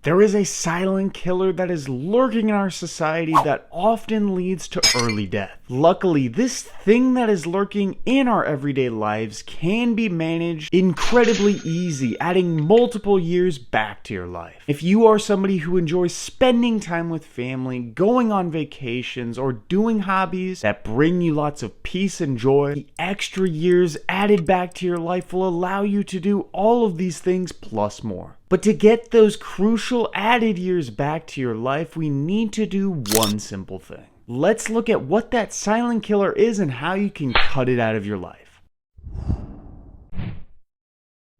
There is a silent killer that is lurking in our society that often leads to early death. Luckily, this thing that is lurking in our everyday lives can be managed incredibly easy, adding multiple years back to your life. If you are somebody who enjoys spending time with family, going on vacations, or doing hobbies that bring you lots of peace and joy, the extra years added back to your life will allow you to do all of these things plus more. But to get those crucial added years back to your life, we need to do one simple thing. Let's look at what that silent killer is and how you can cut it out of your life.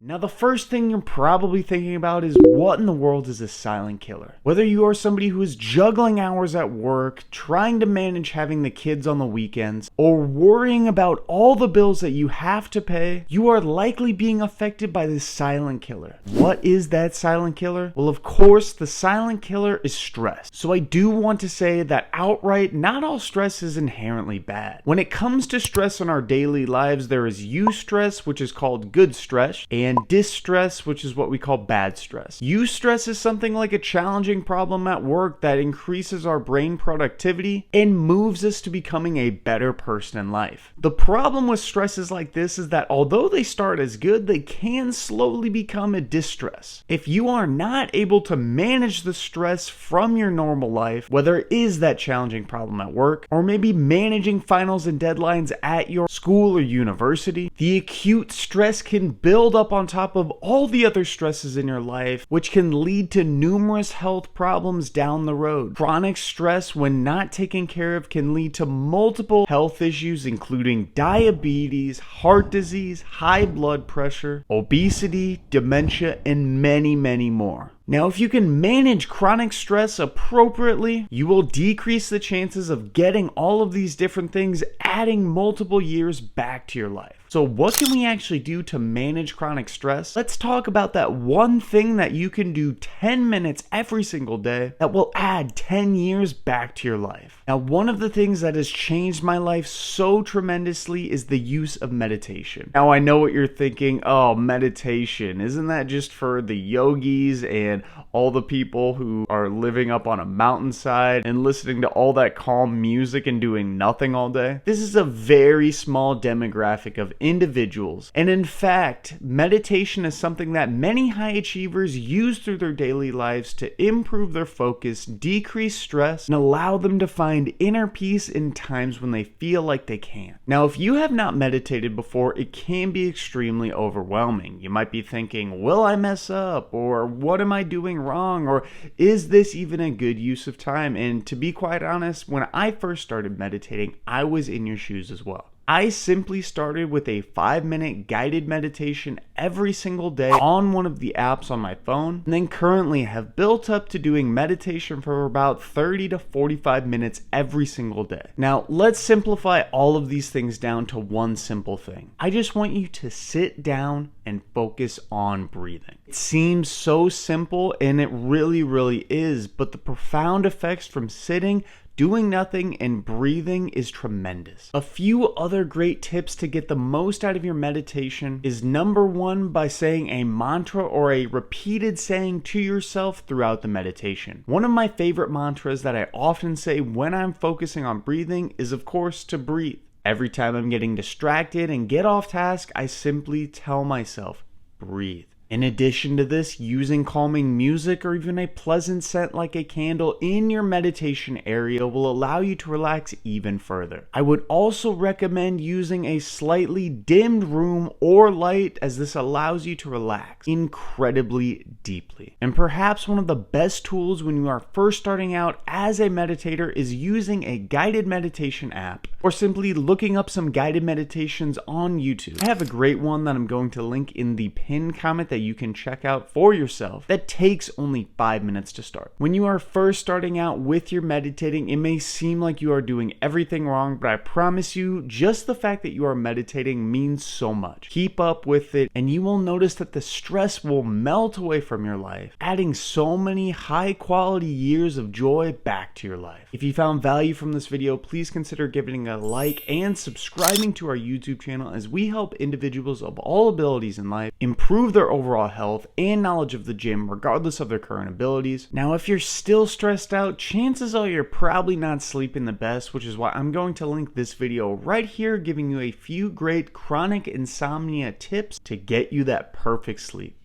Now, the first thing you're probably thinking about is, what in the world is a silent killer? Whether you are somebody who is juggling hours at work, trying to manage having the kids on the weekends, or worrying about all the bills that you have to pay, you are likely being affected by this silent killer. What is that silent killer? Well, of course, the silent killer is stress. So I do want to say that outright, not all stress is inherently bad. When it comes to stress in our daily lives, there is eustress, which is called good stress, and distress, which is what we call bad stress. Eustress is something like a challenging problem at work that increases our brain productivity and moves us to becoming a better person in life. The problem with stresses like this is that although they start as good, they can slowly become a distress. If you are not able to manage the stress from your normal life, whether it is that challenging problem at work, or maybe managing finals and deadlines at your school or university, the acute stress can build up on top of all the other stresses in your life, which can lead to numerous health problems down the road. Chronic stress, when not taken care of, can lead to multiple health issues, including diabetes, heart disease, high blood pressure, obesity, dementia, and many, many more. Now, if you can manage chronic stress appropriately, you will decrease the chances of getting all of these different things, adding multiple years back to your life. So what can we actually do to manage chronic stress? Let's talk about that one thing that you can do 10 minutes every single day that will add 10 years back to your life. Now, one of the things that has changed my life so tremendously is the use of meditation. Now, I know what you're thinking. Oh, meditation, isn't that just for the yogis and all the people who are living up on a mountainside and listening to all that calm music and doing nothing all day? This is a very small demographic of individuals. And in fact, meditation is something that many high achievers use through their daily lives to improve their focus, decrease stress, and allow them to find inner peace in times when they feel like they can't. Now, if you have not meditated before, it can be extremely overwhelming. You might be thinking, will I mess up? Or what am I doing wrong? Or is this even a good use of time? And to be quite honest, when I first started meditating, I was in your shoes as well. I simply started with a 5-minute guided meditation every single day on one of the apps on my phone, and then currently have built up to doing meditation for about 30 to 45 minutes every single day. Now, let's simplify all of these things down to one simple thing. I just want you to sit down and focus on breathing. It seems so simple, and it really, really is, but the profound effects from sitting, doing nothing, and breathing is tremendous. A few other great tips to get the most out of your meditation is, number one, by saying a mantra or a repeated saying to yourself throughout the meditation. One of my favorite mantras that I often say when I'm focusing on breathing is, of course, to breathe. Every time I'm getting distracted and get off task, I simply tell myself, breathe. In addition to this, using calming music or even a pleasant scent like a candle in your meditation area will allow you to relax even further. I would also recommend using a slightly dimmed room or light, as this allows you to relax incredibly deeply. And perhaps one of the best tools when you are first starting out as a meditator is using a guided meditation app, or simply looking up some guided meditations on YouTube. I have a great one that I'm going to link in the pinned comment that you can check out for yourself that takes only 5 minutes to start. When you are first starting out with your meditating, it may seem like you are doing everything wrong, but I promise you, just the fact that you are meditating means so much. Keep up with it, and you will notice that the stress will melt away from your life, adding so many high quality years of joy back to your life. If you found value from this video, please consider giving a like and subscribing to our YouTube channel, as we help individuals of all abilities in life improve their overall overall health and knowledge of the gym regardless of their current abilities. Now, if you're still stressed out, chances are you're probably not sleeping the best, which is why I'm going to link this video right here giving you a few great chronic insomnia tips to get you that perfect sleep.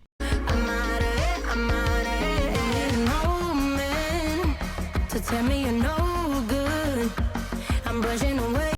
Tell me you're no good. I'm brushing away